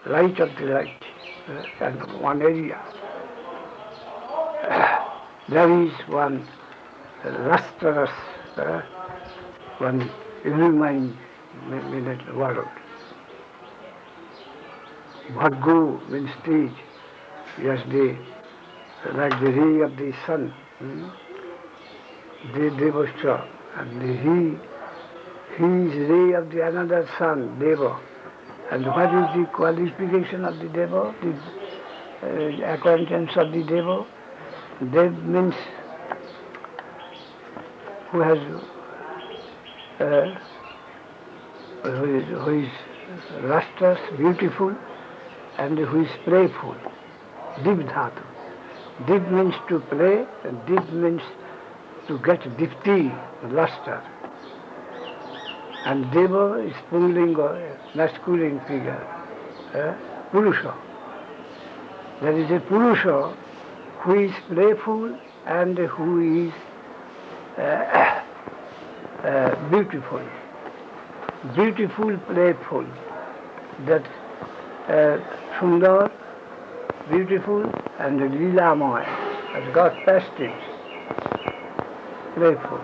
light of the light, and one area. There is one lustrous, one illumined world. Bhargo means stage. Yes, like the ray of the sun. The Devastra, and he is ray of the another sun, Deva. And what is the qualification of the Deva? The acquaintance of the Deva? Dev means who has who is lustrous, beautiful, and who is playful. Div dhatu. Div means to play, and div means to get dipti, luster. And Deva is Pullinga, masculine figure, Purusha. There is a Purusha who is playful and who is beautiful. Beautiful, playful. That Sundar, beautiful, and Leelamaya has got pastage, playful.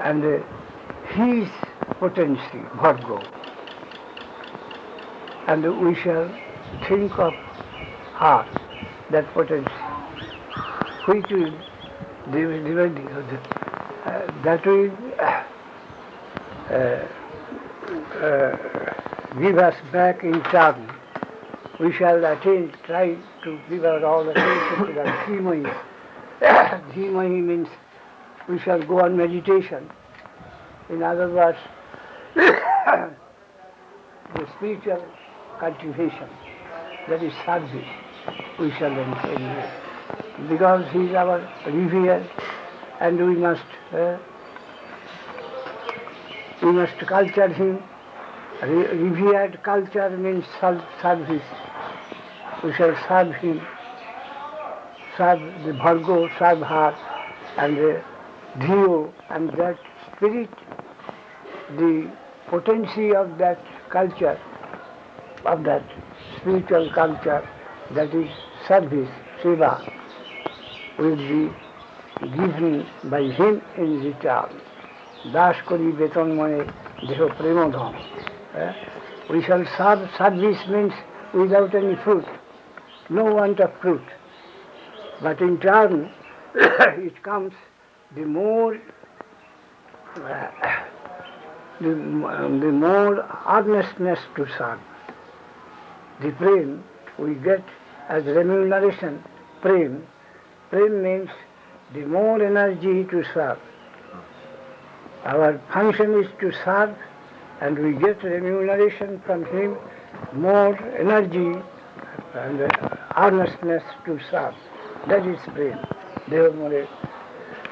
And his potency, Bhargo. And we shall think of her, that potency, which will that will give us back in turn. We shall attain, try to give our all attention to that Dhimahi. Dhimahi means we shall go on meditation. In other words, the spiritual cultivation, that is service, we shall engage. Because he is our revered, and we must culture him. Revered culture means service. We shall serve him, serve the Bhargo, serve her, and the Dhiyo, and that spirit, the potency of that culture, of that spiritual culture, that is service, seva, will be given by him in return. Das kori beton mane deho premodham. We shall serve. Service means without any fruit, no want of fruit. But in turn, it comes the more earnestness to serve. The prem we get as remuneration. Prem means the more energy to serve. Our function is to serve, and we get remuneration from him, more energy and earnestness to serve. That is prem. Devamare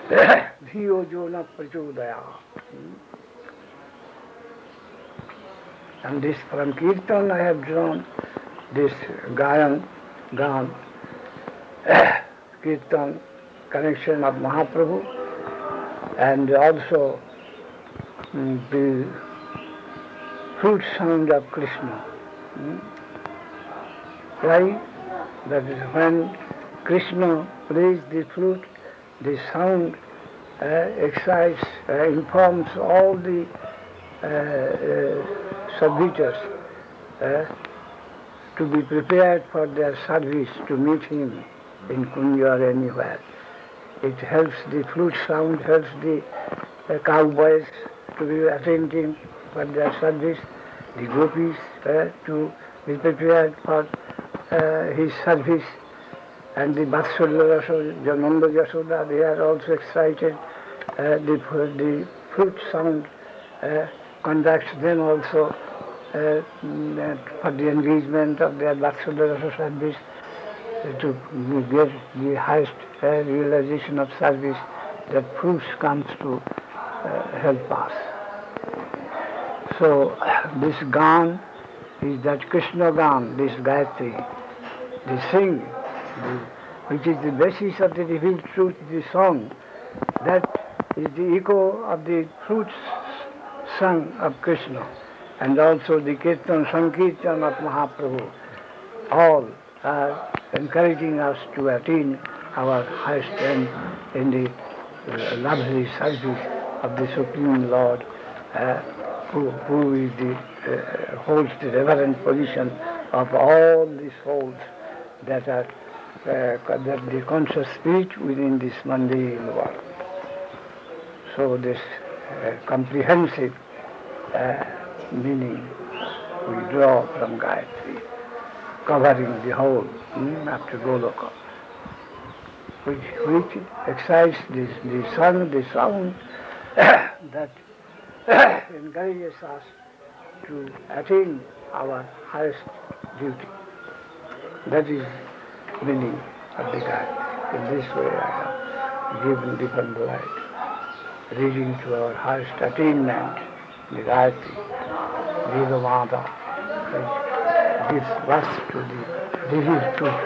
dhiyo jona prachodaya. And this from Kirtan I have drawn this Gan, Kirtan, connection of Mahaprabhu, and also the flute sound of Krishna. Why? That is when Krishna plays the flute, the sound excites, informs all the servitors to be prepared for their service, to meet him in Kunja or anywhere. It helps, the flute sound helps the cowboys to be attentive for their service, the gopis to be prepared for his service, and the Vatsalya Rasa, Jananda Yasoda, they are also excited. The flute sound conducts them also for the engagement of their Vatsalya Rasa service, to get the highest realization of service. That fruits comes to help us. So this Gan is that Krishna Gan, this Gayatri, the sing, which is the basis of the revealed truth, the song. That is the echo of the fruits sung of Krishna. and also the Kirtan Sankirtan of Mahaprabhu, all are encouraging us to attain our highest end in the lovely service of the Supreme Lord, who is holds the reverent position of all the souls that are that the conscious spirit within this mundane world. So this comprehensive meaning we draw from Gayatri, covering the whole after Goloka, which excites the sound that encourages us to attain our highest duty. That is meaning of the Gayatri. In this way I have given different light, leading to our highest attainment, the Gayatri, Vedamata, which gives birth to the divine truth,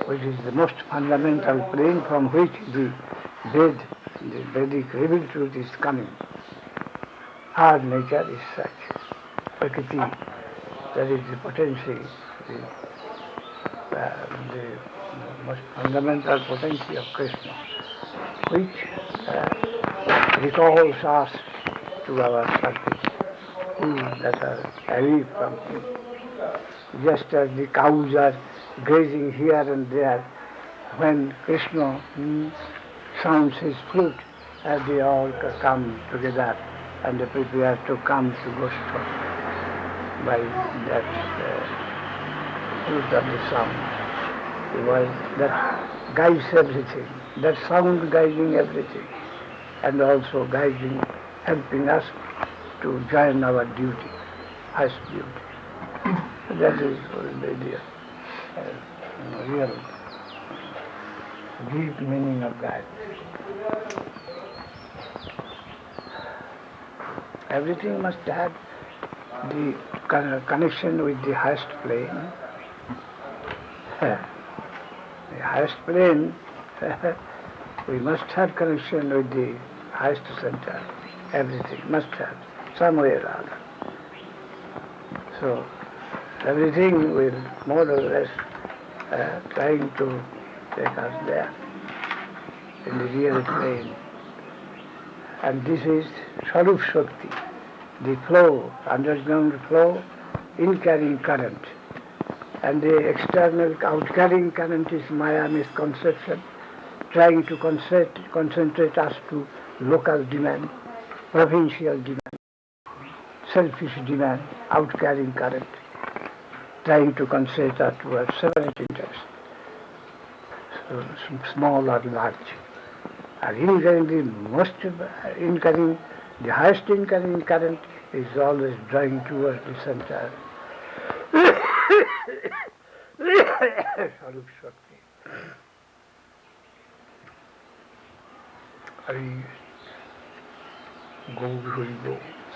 which is the most fundamental plane from which the Vedic revealed truth is coming. Our nature is such, Prakriti, that is the potency, the most fundamental potency of Krishna, which recalls us to our service, that are away from him. Just as the cows are grazing here and there, when Krishna sounds his flute, as they all come together and they prepare to come to Goshtha by that flute of the sound. That guides everything, that sound guiding everything, and also guiding, helping us to join our duty, highest duty. That is the idea, real deep meaning of that. Everything must have the connection with the highest plane. The highest plane, we must have connection with the highest center. Everything must have, some way or other. So, everything will more or less trying to take us there, in the real plane. And this is Swarup Shakti, the flow, underground flow, in-carrying current. And the external out-carrying current is Maya misconception, trying to concentrate us to local demand, provincial demand, selfish demand, out-carrying current, trying to concentrate us to our separate interests, so small or large. And the highest incurring current is always drawing towards the center. Swarup Shakti.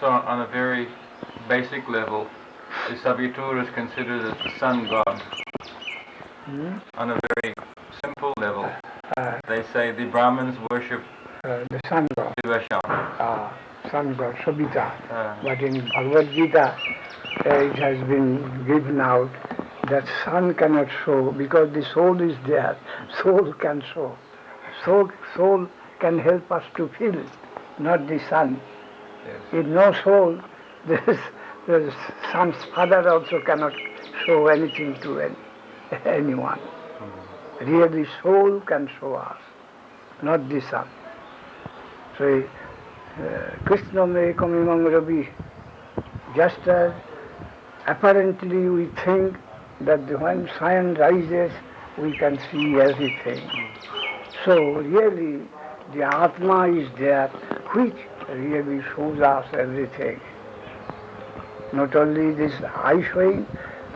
So on a very basic level, the Sabyatura is considered as the sun god. On a very simple level, they say the Brahmins worship the sun god. Shivasham. Sun god, Sabita. But in Bhagavad Gita, it has been given out that sun cannot show because the soul is there. Soul can show. Soul can help us to feel, not the sun. Yes. If no soul, the sun's father also cannot show anything to anyone. Really, soul can show us, not the sun. So, Krishna me kamimam ravi, just as apparently we think that when sun rises, we can see everything. So really, the Atma is there, which really shows us everything. Not only this eye showing,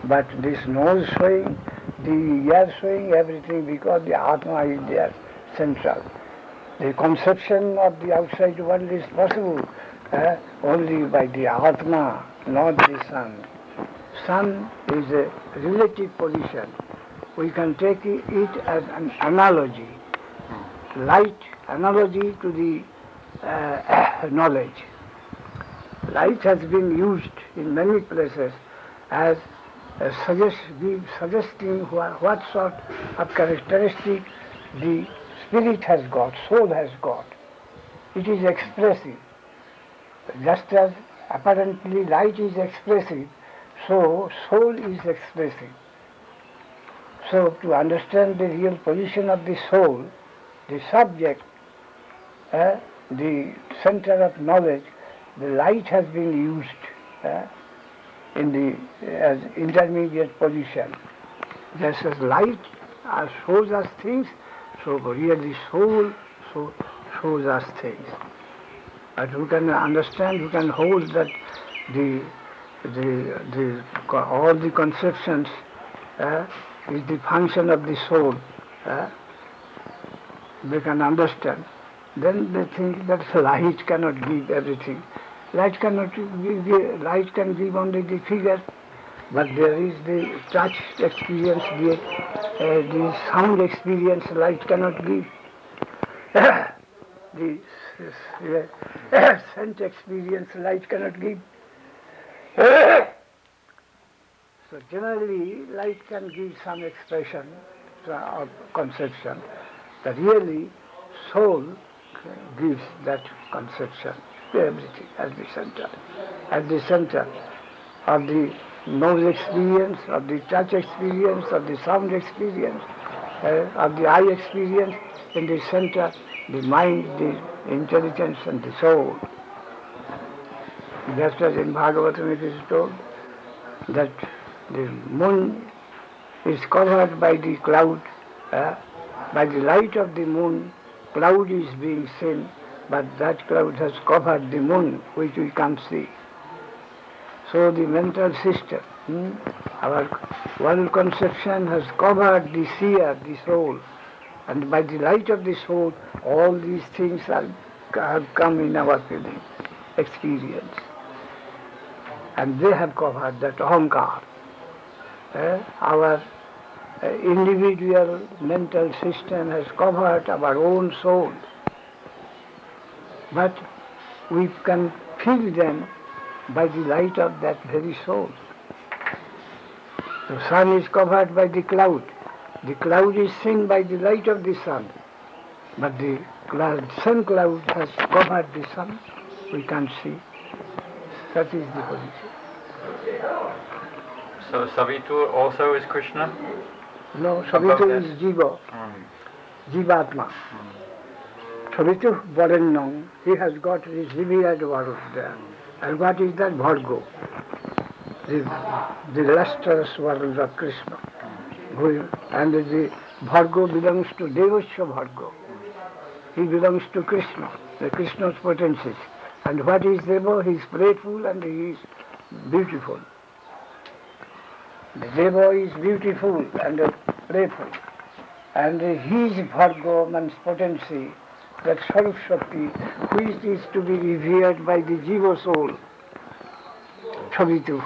but this nose showing, the ear showing, everything, because the Atma is there, central. The conception of the outside world is possible only by the Atma, not the sun. Sun is a relative position. We can take it as an analogy, light analogy to the knowledge. Light has been used in many places as suggesting what sort of characteristic the spirit has got, soul has got. It is expressive. Just as apparently light is expressive, so soul is expressive. So to understand the real position of the soul, the subject, the center of knowledge, the light has been used as intermediate position. Just as light shows us things, so really soul shows us things. But who can understand, who can hold that all the conceptions is the function of the soul, they can understand. Then they think that light cannot give everything. Light can give only the figure, but there is the touch experience, the sound experience light cannot give. The scent experience light cannot give. So generally light can give some expression or conception, but really soul gives that conception to everything at the center. At the center of the nose experience, of the touch experience, of the sound experience, of the eye experience, in the center, the mind, the intelligence and the soul. Just as in Bhagavatam it is told that the moon is covered by the cloud, by the light of the moon, cloud is being seen, but that cloud has covered the moon, which we can't see. So the mental system, our world conception has covered the seer, the soul, and by the light of the soul, all these things have come in our feeling, experience. And they have covered that ahankar. Our individual mental system has covered our own soul. But we can feel them by the light of that very soul. The sun is covered by the cloud. The cloud is seen by the light of the sun. But the sun cloud has covered the sun. We can't see. That is the position. So Savitur also is Krishna? No, Savitur is Jiva. Jivatma. Savitur Varannam, he has got his revered world there. And what is that? Bhargo. The lustrous world of Krishna. And the Bhargo belongs to Devasya Bhargo. He belongs to Krishna, the Krishna's potencies. And what is Deva? He is playful and he is beautiful. The Deva is beautiful and playful. And his Bhargo, man's potency, that Swarup Shakti, which is to be revered by the Jiva soul, Savitur.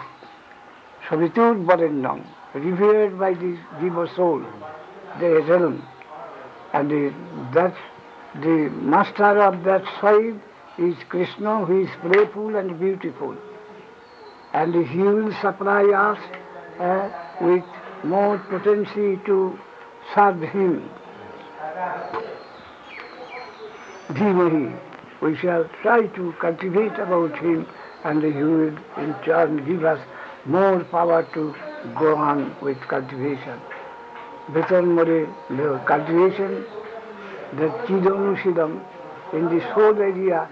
Savitur Varannam, revered by the Jiva soul, the realm. And the master of that soul is Krishna, who is playful and beautiful. And he will supply us with more potency to serve him. Dhimahi, we shall try to cultivate about him, and he will in turn give us more power to go on with cultivation. Beton more the cultivation, the Chidanushidam, in the soul area,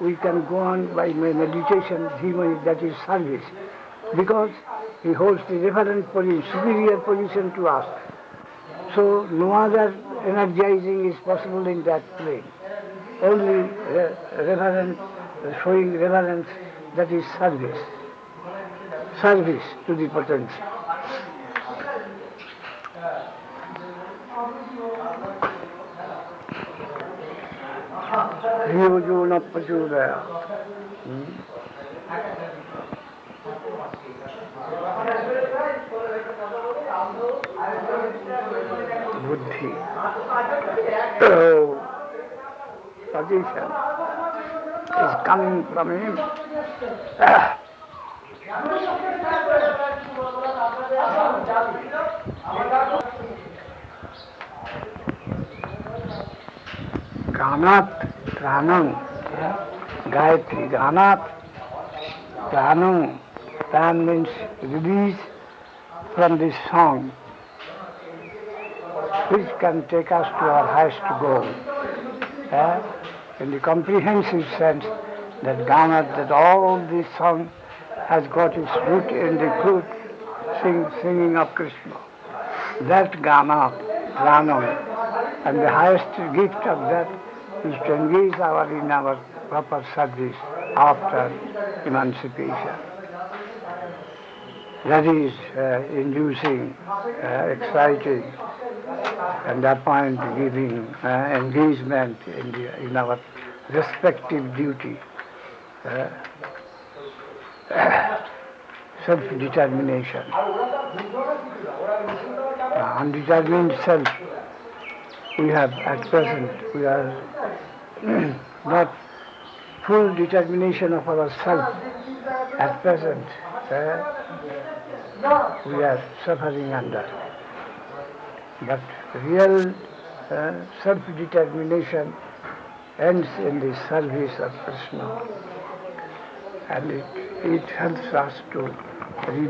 we can go on by meditation, Dhimahi, that is service, because he holds the referent position, superior position to us. So no other energizing is possible in that plane. Only reverence, showing reverence, that is service. Service to the potency. Riyojuna Pachudaya. Buddhi. So, suggestion is coming from him. Ganat pranam, Gayatri, Ganat pranam. Pran means release from this song, which can take us to our highest goal. In the comprehensive sense, that Ganat, that all this song has got its root in the flute, singing of Krishna. That Ganat, Pranam, and the highest gift of that is to engage in our proper service after emancipation. That is inducing, exciting, and appoint giving engagement in our respective duty. Self-determination. Undetermined self, we have at present, we are not full determination of ourself at present. We are suffering under. But real self-determination ends in the service of Krishna, and it helps us to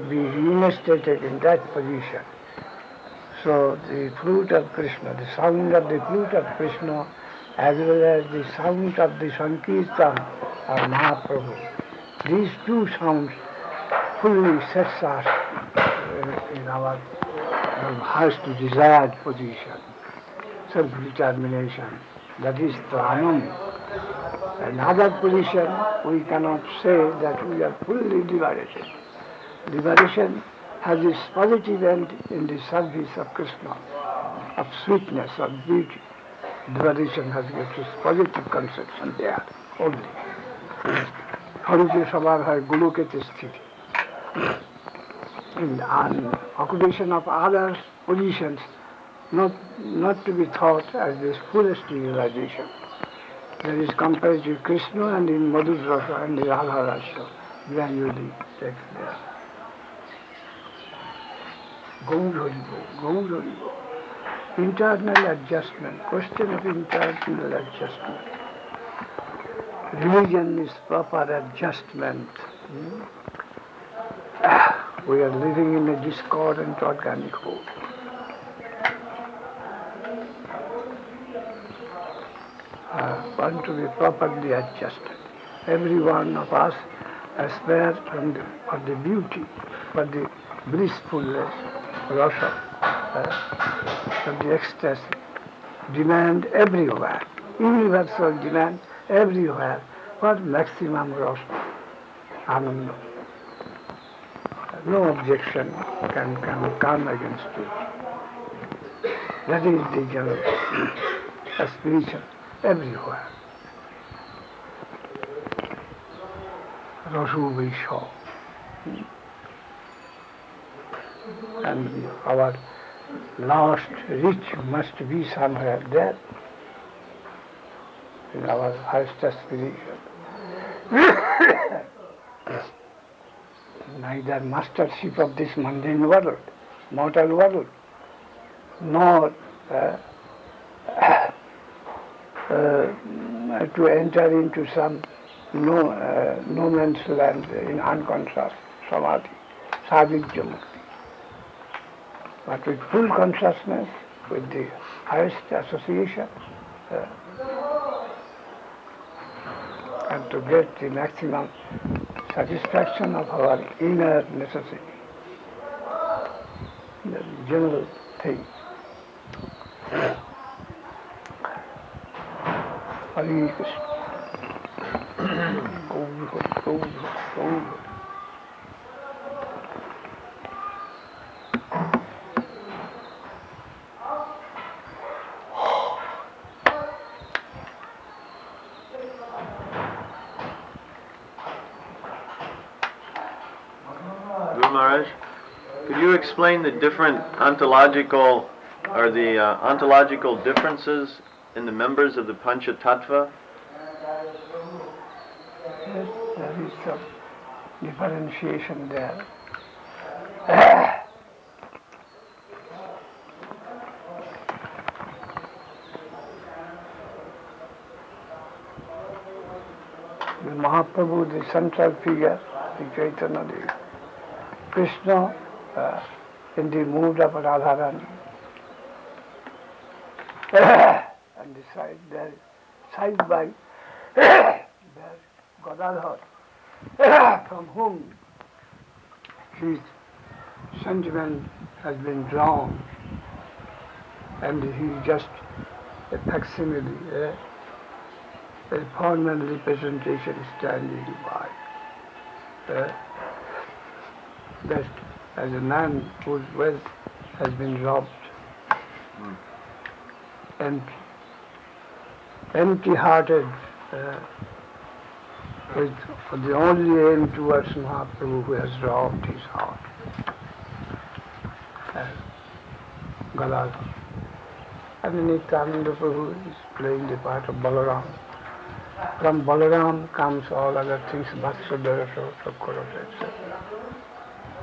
be reinstated in that position. So the flute of Krishna, the sound of the flute of Krishna, as well as the sound of the Sankirtan of Mahaprabhu, these two sounds fully sets us in our highest desired position, self-determination. That is Pranam. Another position, we cannot say that we are fully liberated. Liberation has its positive end in the service of Krishna, of sweetness, of beauty. Liberation has got its positive conception there only. Haruke Sabar hai Gulukete Sthiti. In occupation of other positions, not to be thought as this fullest realization. There is comparative Krishna and in Madhur Rasa and the Radha Rasa gradually takes there. Gaur Haribo. Internal adjustment, question of internal adjustment. Religion is proper adjustment. We are living in a discordant organic whole. Want to be properly adjusted. Every one of us aspires for the beauty, for the blissfulness, rasa, for the ecstasy. Demand everywhere, universal demand everywhere for maximum rasa, ananda. No objection can come against it. That is the general aspiration everywhere. Rasu Visha. And our last reach must be somewhere there in our highest aspiration. Neither mastership of this mundane world, mortal world, nor to enter into some no man's land in unconscious samadhi, sadhya mukti. But with full consciousness, with the highest association, and to get the maximum satisfaction of our inner necessity, the general thing. Hare Krishna. Guru Maharaj, could you explain the different ontological differences in the members of the Pancha Tattva? Yes, there is differentiation there. The Mahaprabhu, the central figure, the Chaitanya Dev, Krishna in the mood of Radharani. And the side there, side by there, Gadadhar, from whom his sentiment has been drawn, and he just a facsimile, a formal representation standing by. That as a man whose wealth has been robbed, empty-hearted, with the only aim towards Mahaprabhu who has robbed his heart. Gadadhar. And Nityananda Prabhu is playing the part of Balaram. From Balaram comes all other things, Vatsadara, Sakkarata, etc.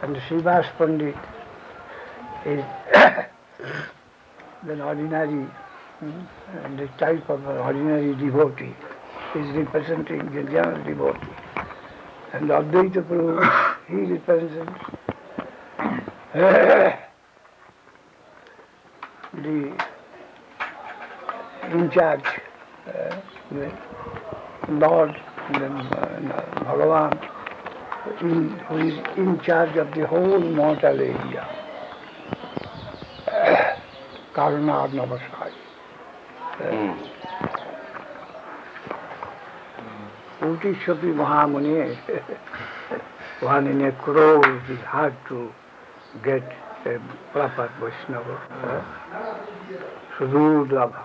And Srivas Pandit is an ordinary, the type of an ordinary devotee, is representing the jnana devotee. And Advaita Prabhu, he represents the in charge, the Lord, Bhagavan, who is in charge of the whole mortal area. Karuna Navasai. Uti Shapi Mahamuni, one in a crore, it is hard to get a proper Vaishnava. Sudurlabha.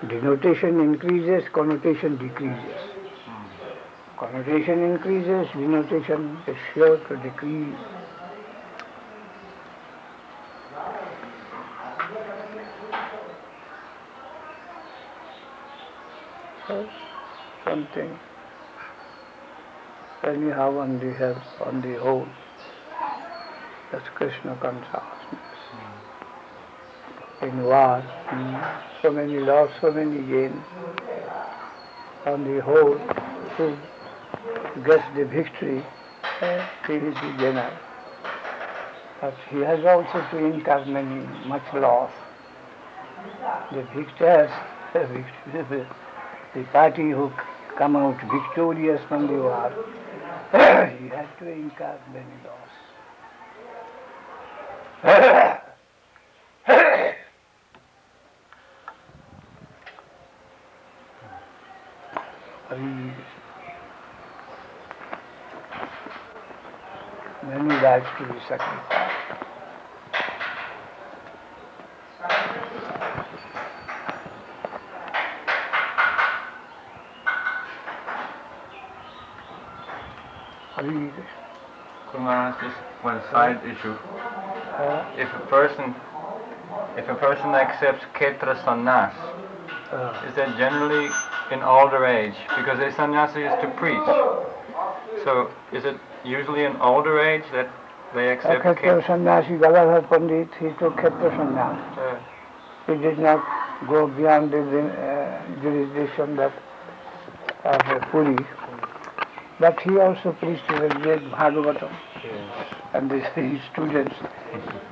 Denotation increases, connotation decreases. Connotation increases, denotation is sure to decrease. So, something anyhow on the whole, that's Krishna consciousness. In war, so many loss, so many gains. On the whole, who gets the victory, he is the general. But he has also to incur much loss. The victors, the party who come out victorious from the war, he has to incur many loss. Many lives to be sacrificed. Guru Maharaj, just one side issue. If a person accepts Ketra sannyas, is that generally in older age? Because a sannyasi is to preach. So is it usually in older age that they accept Ketra sannyasi, Gadadhar Pandit, he took Ketra sannyas. He did not go beyond the jurisdiction that of Puri. But he also preached the great Bhagavatam. And his students,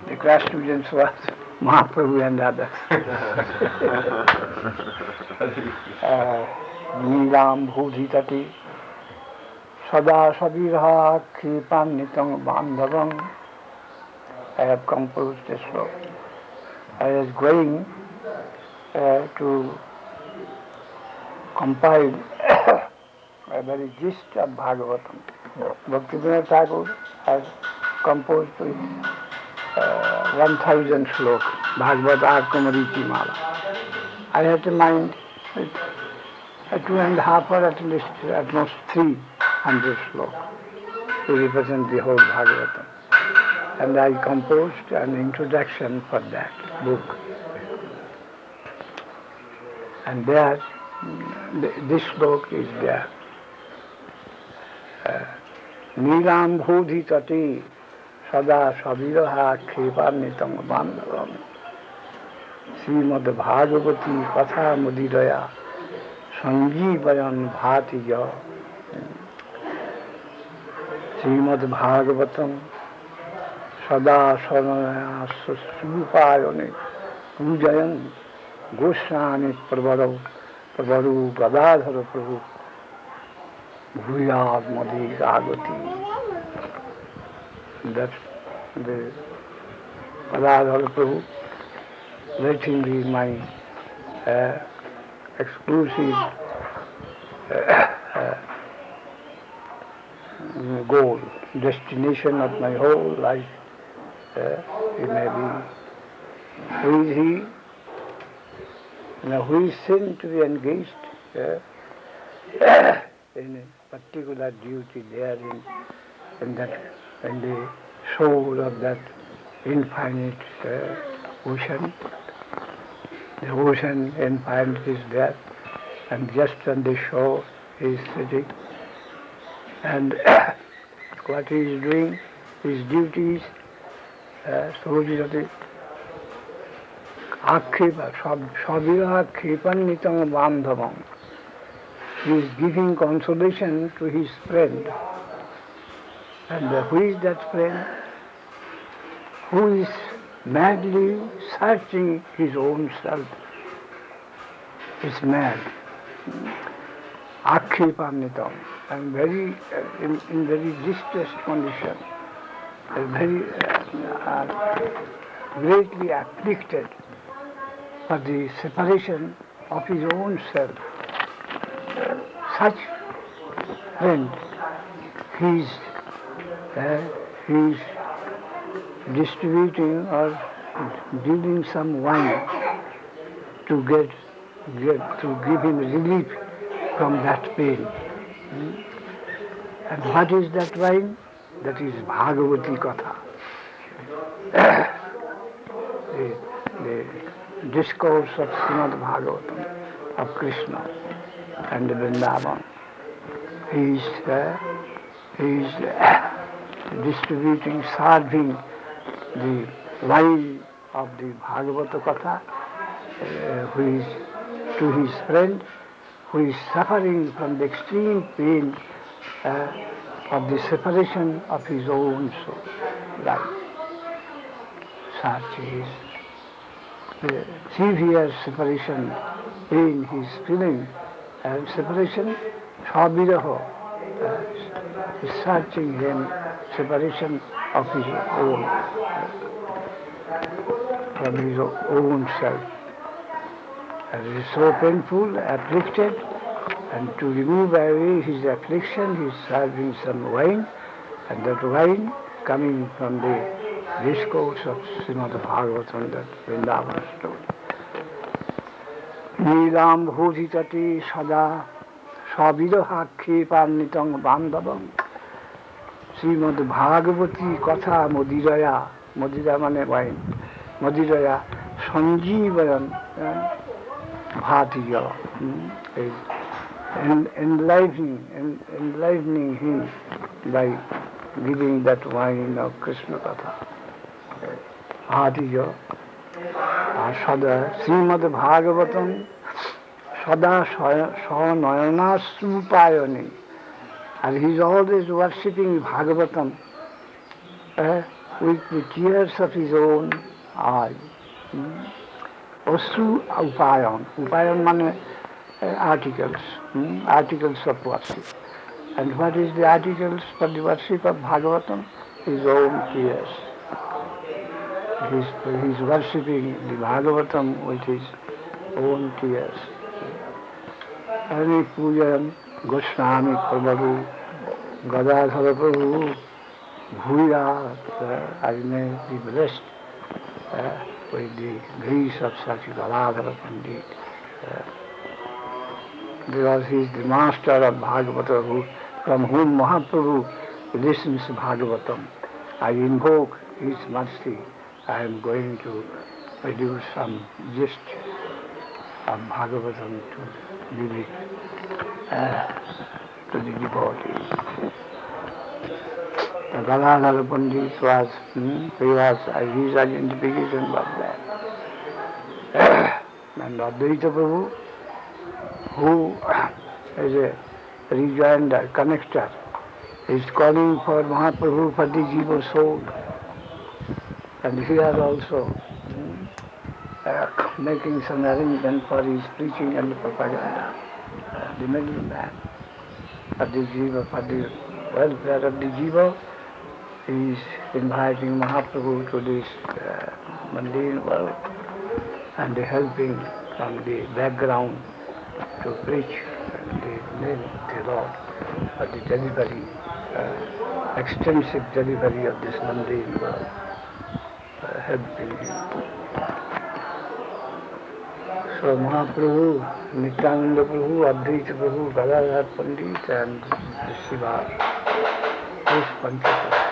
the class students was Mahaprabhu and others. Nilam Bhudhitati Sada Sabirha Kripan Nitang Bandhavam. I have composed this book. I was going to compile a very gist of Bhagavatam. Bhaktivinoda Thakur has composed with 1,000 slokas, Bhagavad Arkamarichi Mala. I had in mind 2.5 or at least at most 300 slokas to represent the whole Bhagavatam. And I composed an introduction for that book. And there this book is there. Nilam Bodhi Tati Sada Savilaha Kripanitang Bandhavam Srimad Bhagavati Katha Mudiraya Sanjeevayan Bhatiya Srimad Bhagavatam Sada Saranaya Surupayane Pujayan Goswami Prabharu Gadadhara Prabhu Bhuyad Madi Agati. That's the Gadadhara Prabhu. Let him be my exclusive goal, destination of my whole life. He may be. Who is he? Now, who is seen to be engaged in a particular duty there in the soul of that infinite ocean? The ocean infinite is there, and just on the shore he is sitting. And what he is doing, his duties, Akhipa, Sabira Kripanitang Bandhavam. He is giving consolation to his friend. And who is that friend? Who is madly searching his own self. Is mad. Akhipanitang. And very, in very distressed condition. Very greatly afflicted for the separation of his own self. Such friend, he is distributing or dealing some wine to give him relief from that pain. And what is that wine? That is Bhagavati Katha. The discourse of Srimad Bhagavatam, of Krishna and Vrindavan. He is distributing, serving the wine of the Bhagavata Katha to his friend who is suffering from the extreme pain of the separation of his own soul, life. Such is the severe separation pain he is feeling, and separation, Sabiraho, is searching him, separation of his own, from his own self. And it is so painful, afflicted, and to remove away his affliction, he is serving some wine, and that wine coming from the discourse of Srimad Bhagavatam, that Vrindavan story. Nilam Bhutitati Sada Savidaha Kripanitang Bandhavam Srimad Bhagavati Katha Mudiraya, Mudira mane wine, Mudiraya Sanjeevayan Bhatiya, enlivening him by giving that wine of Krishna Katha. Bhatiya, Sada Srimad Bhagavatam Sada Nayana-sunya-bhakti. And he is always worshipping Bhagavatam with the tears of his own eyes. Osu upayan. Upayan means articles, articles of worship. And what is the articles for the worship of Bhagavatam? His own tears. He is worshipping the Bhagavatam with his own tears. Hari Pujan Goswami Prabhu Gadadhara Prabhu Bhuyat, I may be blessed with the grace of such Gadadhara Pandit, because he is the master of Bhagavata, from whom Mahaprabhu listens to Bhagavatam. I invoke his mercy. I am going to produce some gist of Bhagavatam to give it to the devotees. The Galadhara Pandit was, his identification was that. And Advaita Prabhu, who is a rejoinder, connector, is calling for Mahaprabhu for the Jiva soul. And he is also making some arrangement for his preaching and propaganda. The middleman of the Jiva, for the welfare of the Jiva, he is inviting Mahaprabhu to this mundane world and helping from the background to preach the Lord for the delivery, extensive delivery of this mundane world, helping him. So Mahaprabhu, Nityananda Prabhu, Advaita Prabhu, Galadhar Pandit and Shiva, this Pancha Tattva.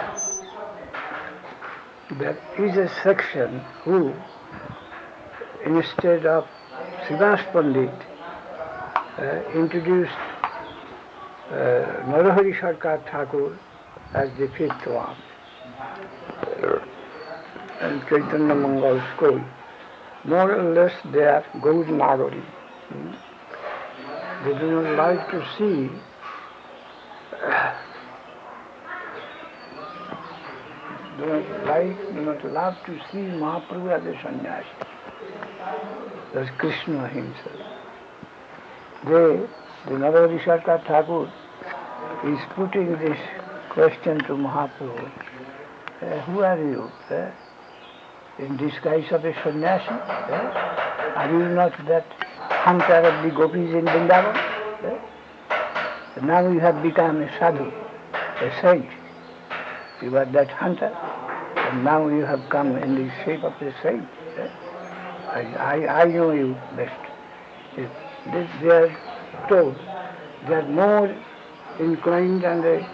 There is a section who, instead of Srila Pandit, introduced Narahari Sarkar Thakur as the fifth one. And Chaitanya Mangal School. More or less they are Gaur Nagari. They do not like to see do not love to see Mahaprabhu as a sannyasi. That's Krishna himself. The Narahari Sarkar Thakur is putting this question to Mahaprabhu. Who are you? In disguise of a sannyasi? Are you not that hunter of the gopis in Vrindavan? Now you have become a sadhu, a sage. You are that hunter, and now you have come in the shape of a sage. I know you best. They are told they are more inclined and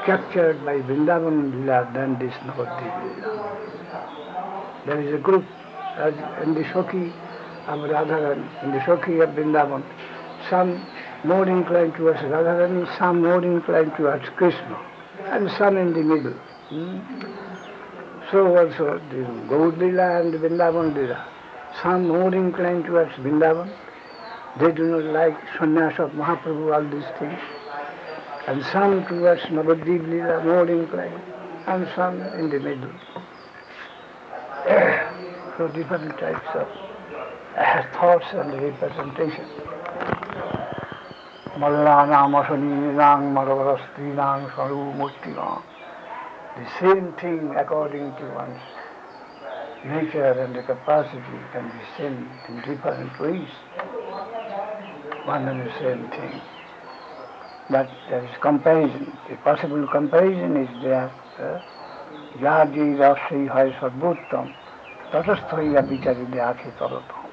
captured by Vrindavan Lila than this Nabadwip Lila. There is a group in the Shokhi of Radharani, in the Shokhi of Vrindavan, some more inclined towards Radharani, some more inclined towards Krishna, and some in the middle. So also the Gaur Lila and the Vrindavan Lila, some more inclined towards Vrindavan. They do not like sannyas of Mahaprabhu, all these things. And some towards Nabadwip Lila, more inclined, and some in the middle. So different types of thoughts and representation. Mallanam asaninang maravarastrinang saru murtinang. The same thing according to one's nature and the capacity can be seen in different ways. One and the same thing. But there is comparison. The possible comparison is there. Yaji Rashri Hai Sadbhuttam, Tatasthaya Vichari Deakhi Taratam.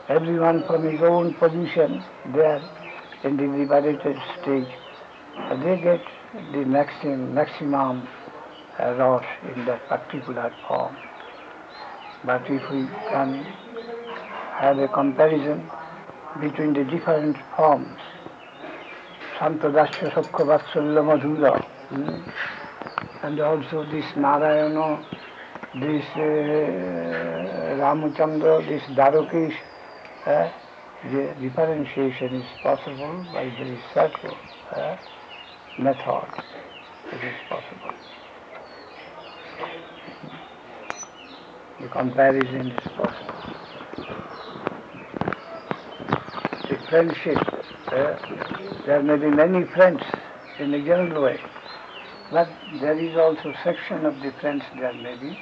Everyone from his own position there in the liberated stage, they get the maximum rot in that particular form. But if we can have a comparison between the different forms, Santadasya Sakha Vatsalya Madhura, and also this Narayana, this Ramachandra, this Dwarokesh, the differentiation is possible by very subtle method. It is possible. The comparison is possible. The friendship, there may be many friends in a general way, but there is also section of the friends there may be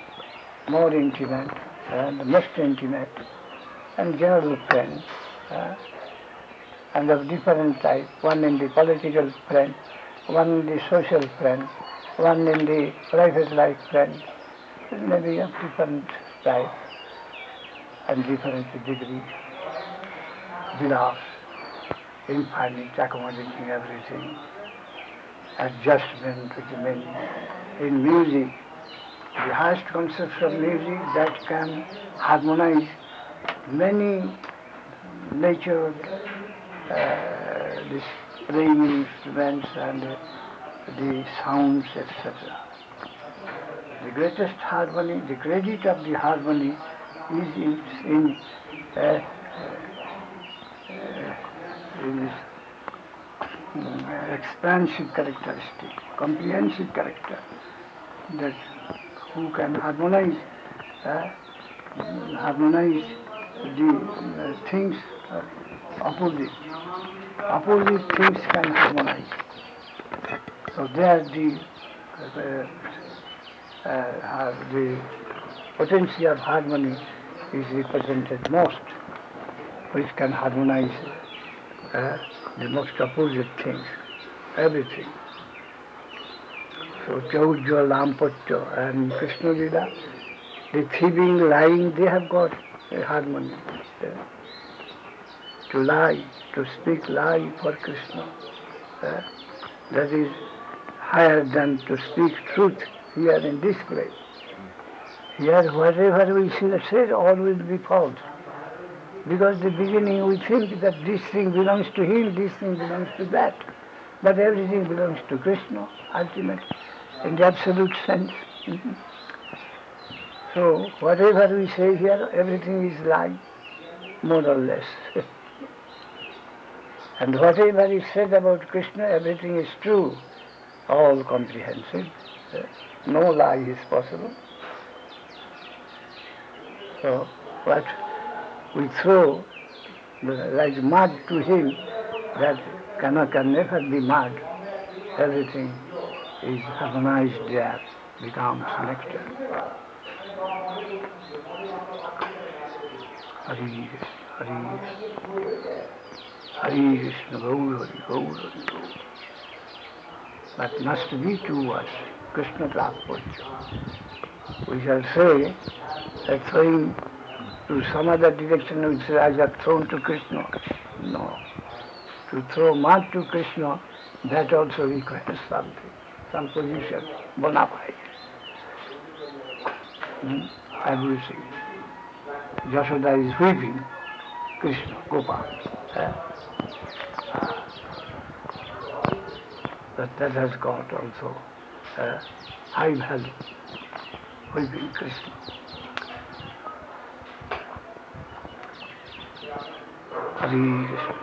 more intimate, the most intimate, and general friends, and of different type, one in the political friend, one in the social friend, one in the private life friend. It may be of different type and different degrees. Vilas, infinite, accommodating everything. Adjustment which means in music, the highest concepts of music that can harmonize many nature, this playing instruments and the sounds, etc. The greatest harmony, the credit of the harmony is in expansive characteristic, comprehensive character, that who can harmonize the things opposite. Opposite things can harmonize. So there the potency of harmony is represented most, which can harmonize the most opposite things, everything. So Chaudhya, Lampatya and Krishna Lila, the thieving, lying, they have got a harmony. To lie, to speak lie for Krishna, that is higher than to speak truth here in this place. Here whatever we say, all will be false. Because in the beginning we think that this thing belongs to him, this thing belongs to that. But everything belongs to Krishna, ultimately, in the absolute sense. So whatever we say here, everything is lie, more or less. And whatever is said about Krishna, everything is true, all comprehensive. No lie is possible. So what we throw like mud to him, that can never be mud. Everything is harmonized there, becomes nectar. Hari Krishna, Hari Krishna, Gaur Hari, Gaur Hari, Gaur. But must be to us, Krishna Prapatya. We shall say that throwing to some other direction, we say, I have thrown to Krishna. No. To throw mud to Krishna, that also requires something, some position, bona fide. Everything. Yashoda is weeping, Krishna, Gopal. That has got also high value, weeping Krishna. Hari Krishna.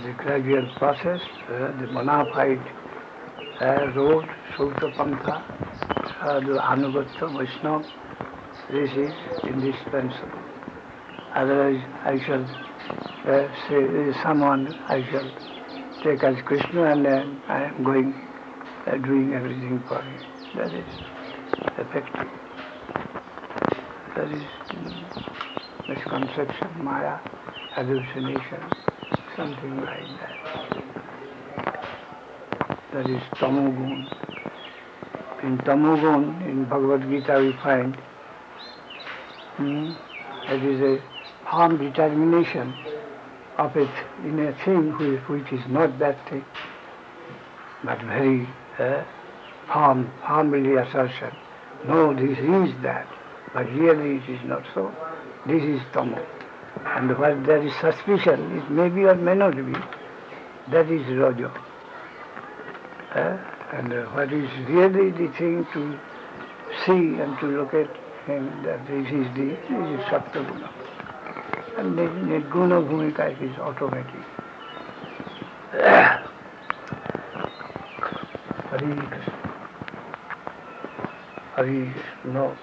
The gradual process, the bona fide road, Sutta Pantha, the Anugatya, Vaishnava, this is indispensable. Otherwise, I shall say someone I shall take as Krishna and then I am going, doing everything for him. That is effective. That is misconception, Maya, hallucination, something like that. That is Tamogun. In Tamogun, in Bhagavad Gita we find it is a firm determination of it in a thing which is not that thing, but very firmly assertion. No, this is that, but really it is not so. This is Tamo. And where there is suspicion, it may be or may not be, that is Raja. And what is really the thing to see and to look at him, that this is Saptaguna. And the Nirguna Bhumika is automatic. Hari Krishna. Hari Krishna. No.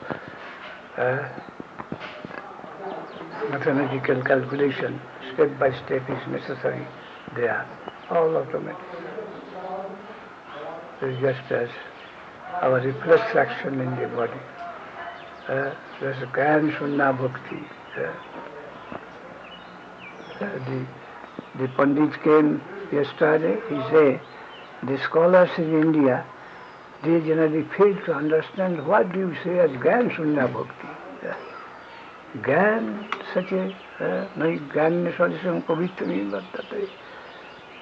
Mathematical calculation, step by step is necessary. They are all automatic. It's just as our reflex action in the body. There's jñāna-sunya-bhakti. The Pandit came yesterday, he said, the scholars in India, they generally fail to understand what do you say as jñāna-sunya-bhakti. Gyan, such a, Gyan-swadhisam pavitram vartate,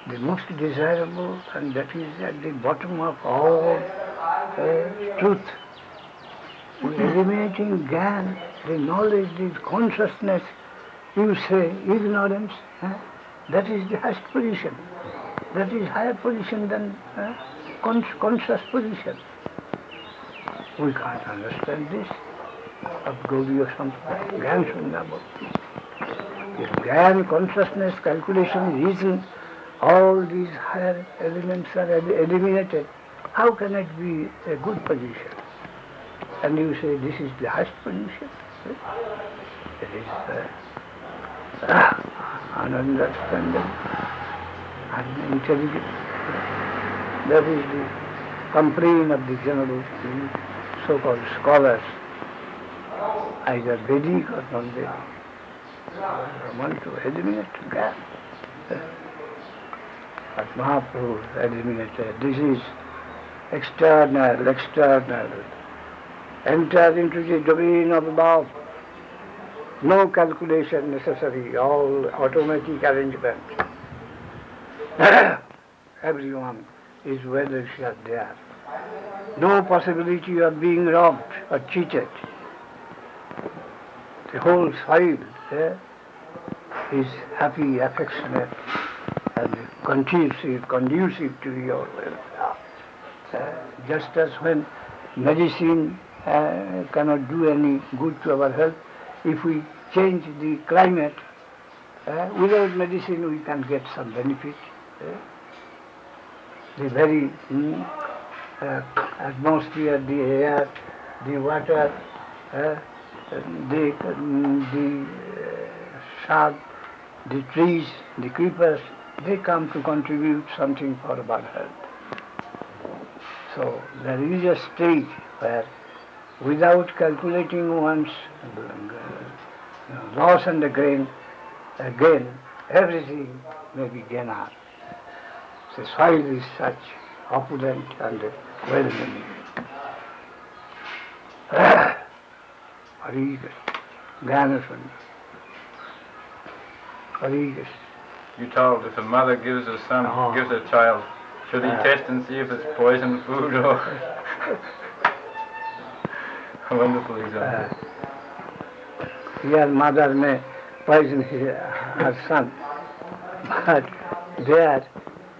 the most desirable, and that is at the bottom of all truth. We are eliminating jnana, the knowledge, the consciousness. You say ignorance, that is the highest position. That is higher position than conscious position. We can't understand this of Gaudiya Sampradaya, jñāna-sunya-bhakti. If jnana, consciousness, calculation, reason, all these higher elements are eliminated, how can it be a good position? And you say this is the highest position. It is ununderstandable, unintelligent. That is the complaint of the general so-called scholars, either Vedic or non-Vedic. They want to eliminate jnana. But Mahaprabhu eliminated. This is external. Enter into the domain of love. No calculation necessary, all automatic arrangement. Everyone is well assured there. No possibility of being robbed or cheated. The whole soil is happy, affectionate, and conducive to your welfare. Just as when medicine cannot do any good to our health, if we change the climate, without medicine we can get some benefit. The very atmosphere, the air, the water, the shrub, the trees, the creepers, they come to contribute something for our health. So there is a stage where without calculating one's loss and gain, everything may be jnana. The soil is such opulent and well-meaning. Hare Krishna, jñāna-sunya. Hare Krishna. You told if a mother gives a son, gives a child, should he test and see if it's poison food or... A wonderful example. Here mother may poison her son, but there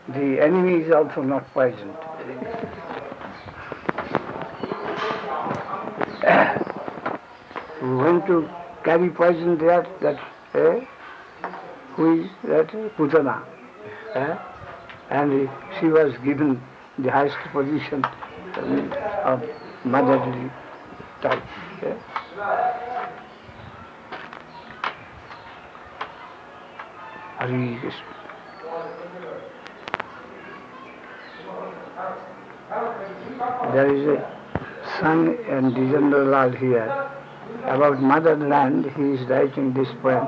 the enemy is also not poisoned. We want to carry poison there, who is that Putana. And she was given the highest position of motherly type. Hare Krishna. There is a son and Dizendra here. About motherland, he is writing this poem.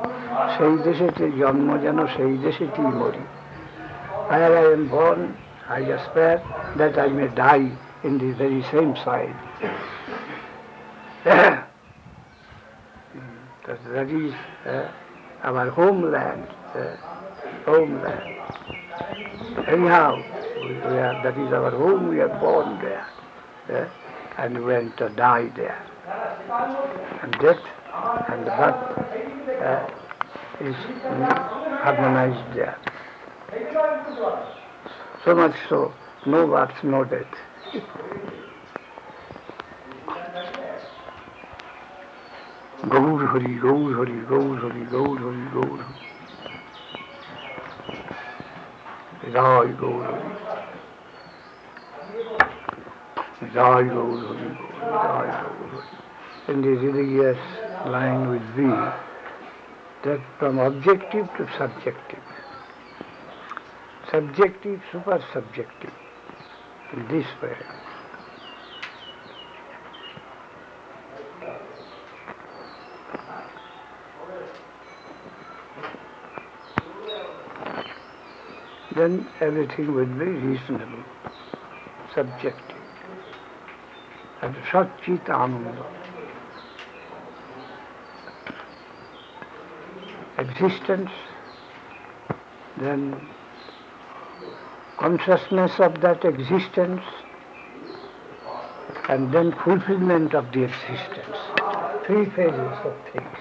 Sei desete janma jano sei deseti mori. Where I am born, I aspire that I may die in the very same soil. That is our homeland. Anyhow, that is our home, we are born there. And we went to die there. And death and birth is harmonized there. So much so, no birth, no death. Gaur Hari, Gaur Hari, Gaur Hari, Gaur Hari, Gaur Hari. Jai Gaur Hari. Jai Gaur Hari, Jai Gaur Hari. In the religious line will be that from objective to subjective, subjective, super subjective, in this way. Then everything will be reasonable, subjective. And Sat-Chit Ananda. Existence, then consciousness of that existence, and then fulfillment of the existence. Three phases of things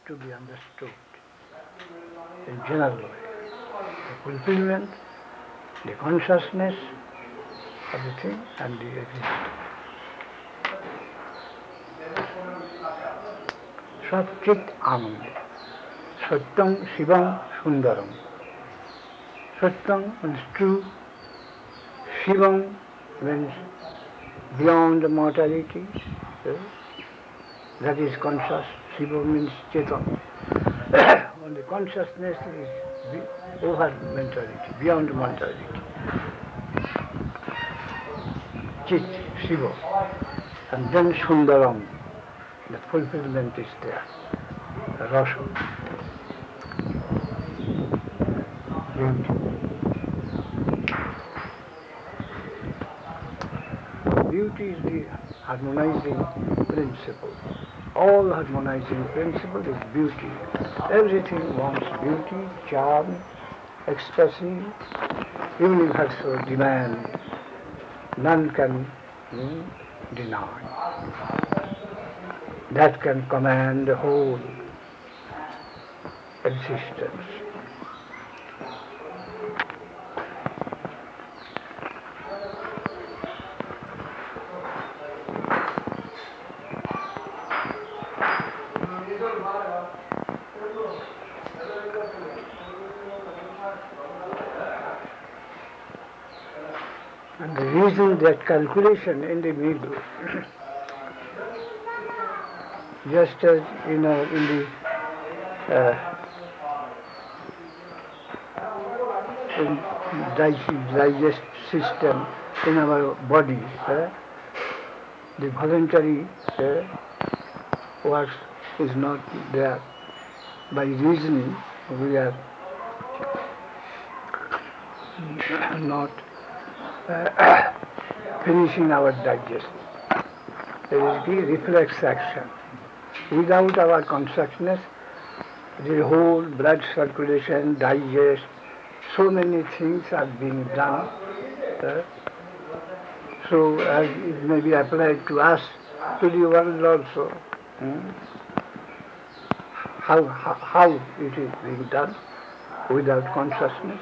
to be understood in general way. The fulfillment, the consciousness of the thing, and the existence. Satchit Ananda. Satyam Shivam Sundaram. Satyam means true. Shivam means beyond mortality. That is conscious. Shiva means Chetan. Only consciousness is over mentality, beyond mortality. Chit, Shiva. And then Sundaram. The fulfillment is there. Rasa. Beauty. Beauty is the harmonizing principle. All harmonizing principle is beauty. Everything wants beauty, charm, ecstasy, universal demand. None can deny. That can command the whole existence. And the reason that calculation in the middle, just as in the digest system in our body, the voluntary works is not there. By reasoning, we are not finishing our digestion. There is the reflex action. Without our consciousness, the whole blood circulation, digest, so many things are being done. So as it may be applied to us, to the world also. How it is being done without consciousness.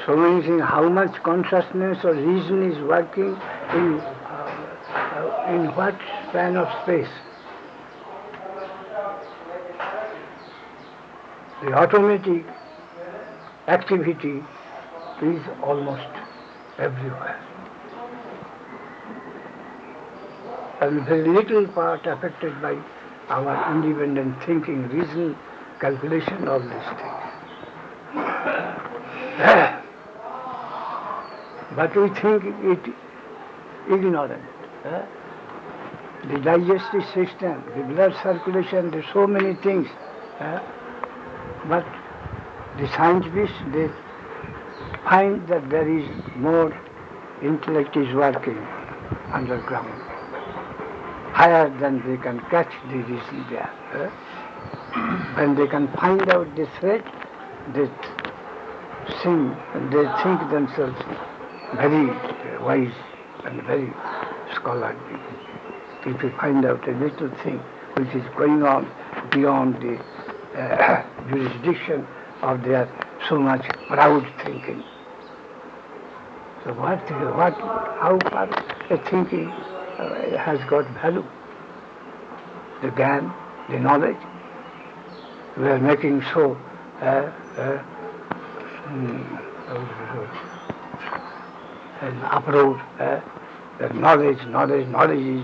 So many things, how much consciousness or reason is working in what span of space? The automatic activity is almost everywhere. And very little part affected by our independent thinking, reason, calculation, all these things. But we think it ignorant. The digestive system, the blood circulation, there are so many things. But the scientists, they find that there is more intellect is working underground, higher than they can catch the reason there. When they can find out the threat, they think themselves very wise and very scholarly. If you find out a little thing which is going on beyond the jurisdiction of their so much proud thinking. So how far a thinking has got value? The gyan, the knowledge. We are making so an uproar. That knowledge is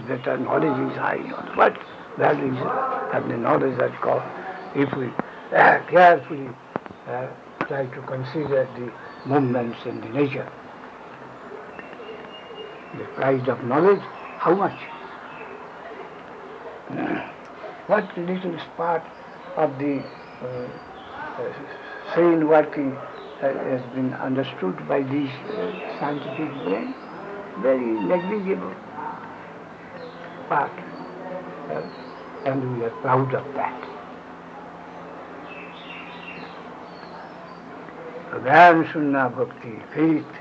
better, knowledge is high. What value have the knowledge that got? If we carefully try to consider the movements in the nature, the price of knowledge, how much? What little part of the sane working has been understood by these scientific brain? Very negligible part. And we are proud of that. Jñāna-sunya-bhakti, faith,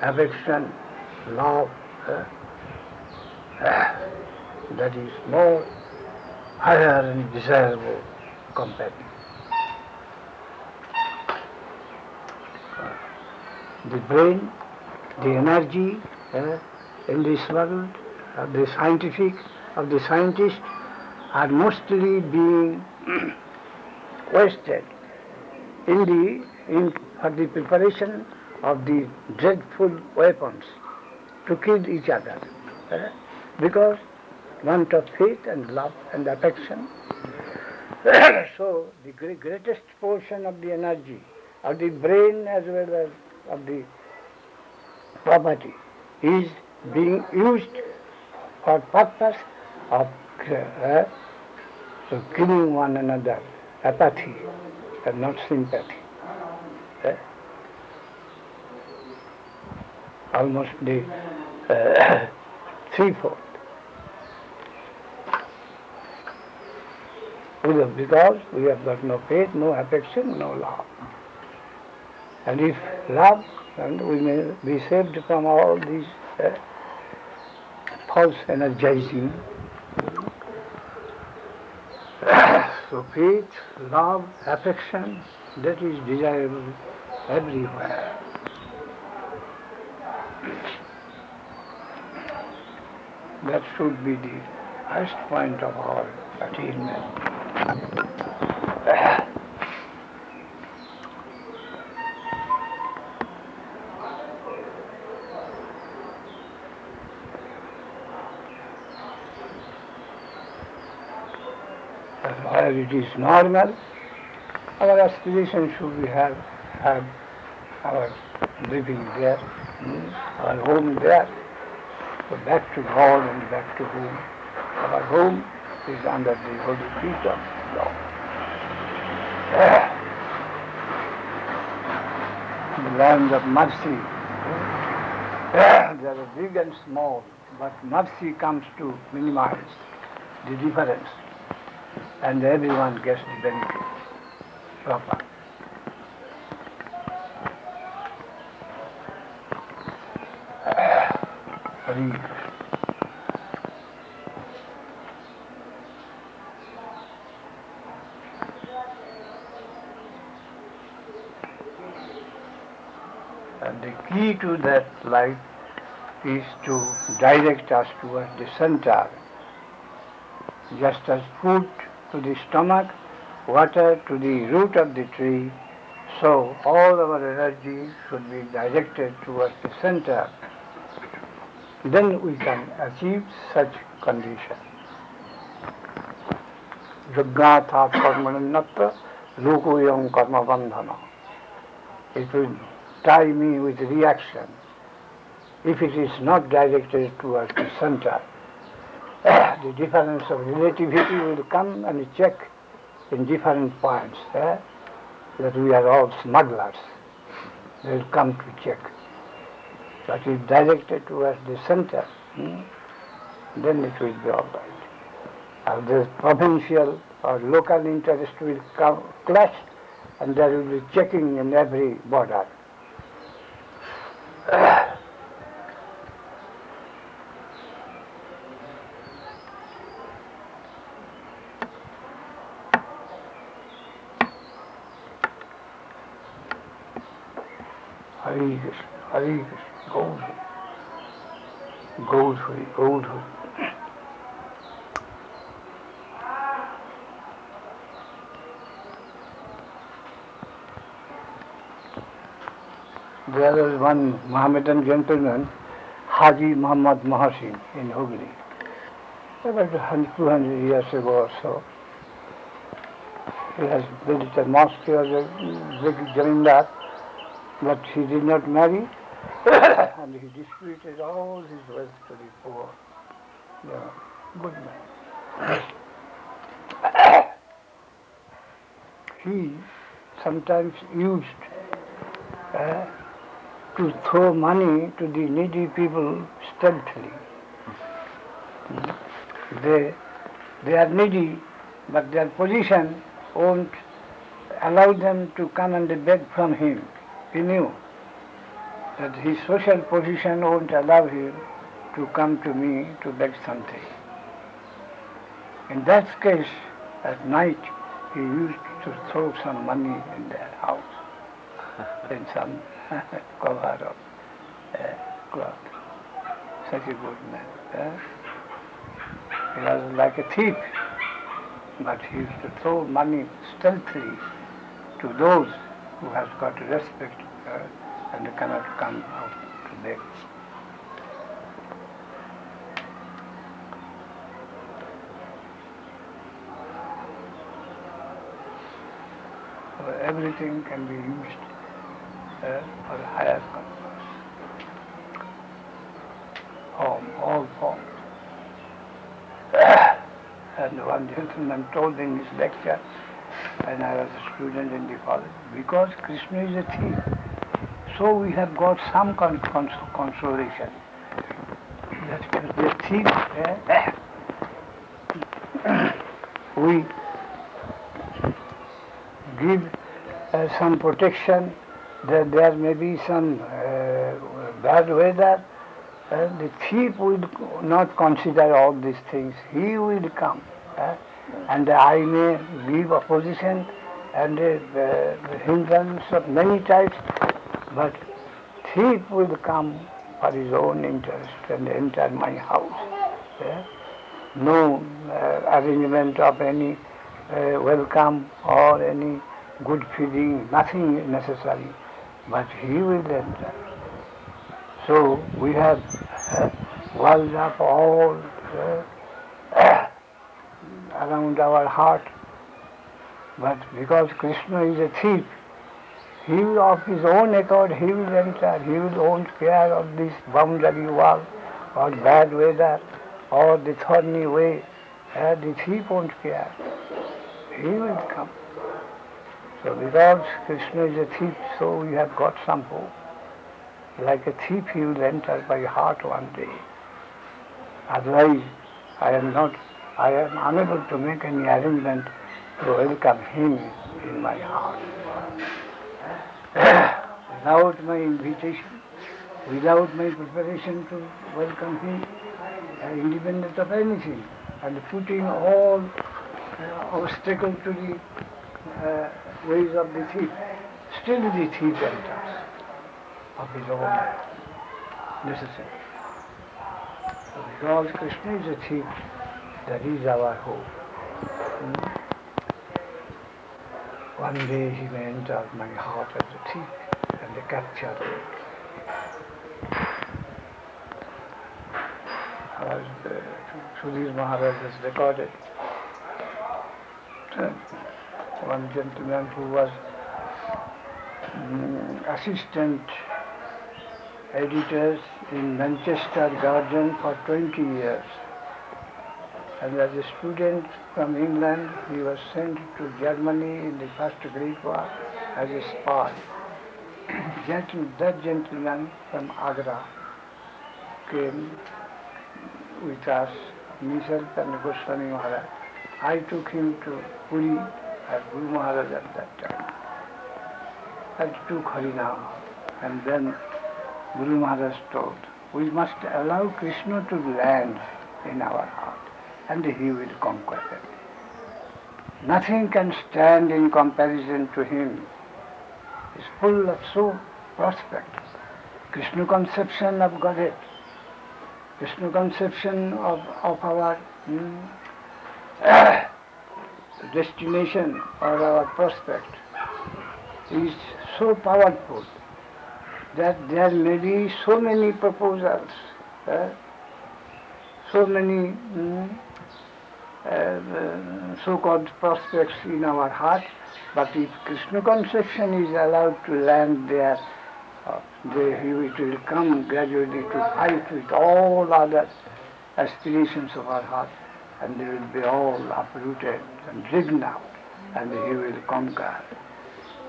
affection, love, that is more higher and desirable companion. The brain, the energy in this world of the scientists are mostly being wasted for the preparation of the dreadful weapons to kill each other, because want of faith and love and affection. So the greatest portion of the energy of the brain as well as of the property is being used for purpose of killing one another, apathy and not sympathy. Almost the three-fourth. Because we have got no faith, no affection, no love. And if love, then we may be saved from all these false energizing. So faith, love, affection, that is desirable everywhere. That should be the highest point of our attainment. Where it is normal, our aspiration should be have our living there, our home there. So back to God and back to home. Our home is under the holy feet of Lord. The land of mercy. There are big and small, but mercy comes to minimize the difference, and everyone gets the benefit proper. And the key to that life is to direct us towards the center. Just as food to the stomach, water to the root of the tree, so all our energy should be directed towards the center. Then we can achieve such condition. Yajñātha karmanannatra lokoyam karma bandhana. It will tie me with reaction if it is not directed towards the center. The difference of relativity will come and check in different points, that we are all smugglers. They will come to check. But if directed towards the center, then it will be all right. And the provincial or local interest will clash, and there will be checking in every border. Hare Krishna, Hare Krishna, Gauthuri. There was one Mohammedan gentleman, Haji Muhammad Mahasin in Hooghly, about 200 years ago or so. He has built a mosque, he was a big zamindar, but he did not marry, and he distributed all his wealth to the poor. Good man. He sometimes used to throw money to the needy people stealthily. They are needy, but their position won't allow them to come and beg from him. He knew. that his social position won't allow him to come to me to beg something. In that case, at night, he used to throw some money in their house, in some cover of cloth. Such a good man. He was like a thief, but he used to throw money stealthily to those who have got respect and cannot come out to beg. So everything can be used for a higher purpose. All forms. And one gentleman told in his lecture, when I was a student in the college, because Krishna is a thief, so we have got some consolation. That the thief, we give some protection, that there may be some bad weather, the thief will not consider all these things. He will come. And I may give opposition and hindrance of many types, but thief will come for his own interest and enter my house. No arrangement of any welcome or any good feeding, nothing necessary, but he will enter. So we have walled up all around our heart, but because Krishna is a thief, he will of his own accord, he will enter, he won't care of this boundary wall or bad weather or the thorny way. The thief won't care. He will come. So because Krishna is a thief, so we have got some hope. Like a thief, he will enter by heart one day. Otherwise, I am unable to make any arrangement to welcome him in my heart. Without my invitation, without my preparation to welcome him, independent of anything, and putting all obstacles to the ways of the thief, still the thief enters of his own necessity. So because Krishna is a thief, that is our hope. One day he may enter my heart as a thief and capture me. As Srila Maharaj has recorded, one gentleman who was assistant editor in Manchester Guardian for 20 years. And as a student from England, he was sent to Germany in the First Great War as a spy. That gentleman from Agra came with us, myself and Goswami Maharaj. I took him to Puri as Guru Maharaj at that time. I took Harinam, and then Guru Maharaj told, we must allow Krishna to land in our heart, and he will conquer them. Nothing can stand in comparison to him. He is full of so prospects. Krishna conception of Godhead, Krishna conception of our destination or our prospect is so powerful that there may be so many proposals, so many so-called prospects in our heart, but if Krishna conception is allowed to land there, he will come gradually to fight with all other aspirations of our heart, and they will be all uprooted and driven out, and he will conquer.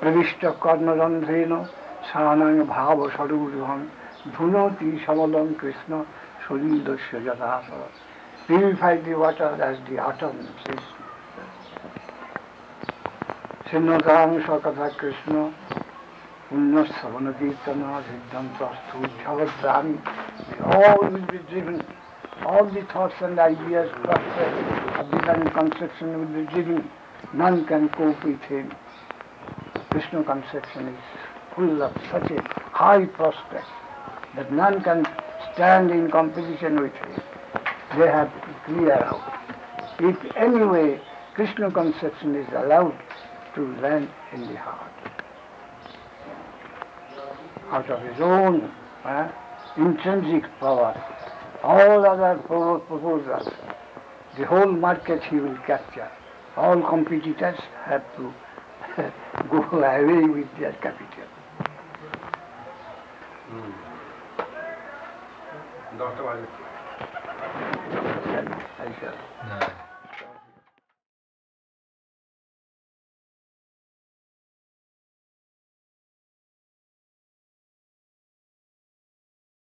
Pravishta karnarandhena sanang bhava sarurvam dhunati samalam Krishna suridasya jadasa. Purify the water as the autumn says. Sinnatang sakatha Krishna Punya Savana Kirtana, Siddhantastu, Javadrami, all will be driven. All the thoughts and ideas, prospects of divine conception will be driven. None can cope with him. Krishna conception is full of such a high prospect that none can stand in competition with him. They have to clear out. If anyway Krishna conception is allowed to land in the heart, out of his own intrinsic power, all other proposals, the whole market he will capture. All competitors have to go away with their capital. Dr. Maharaj. I shall. No.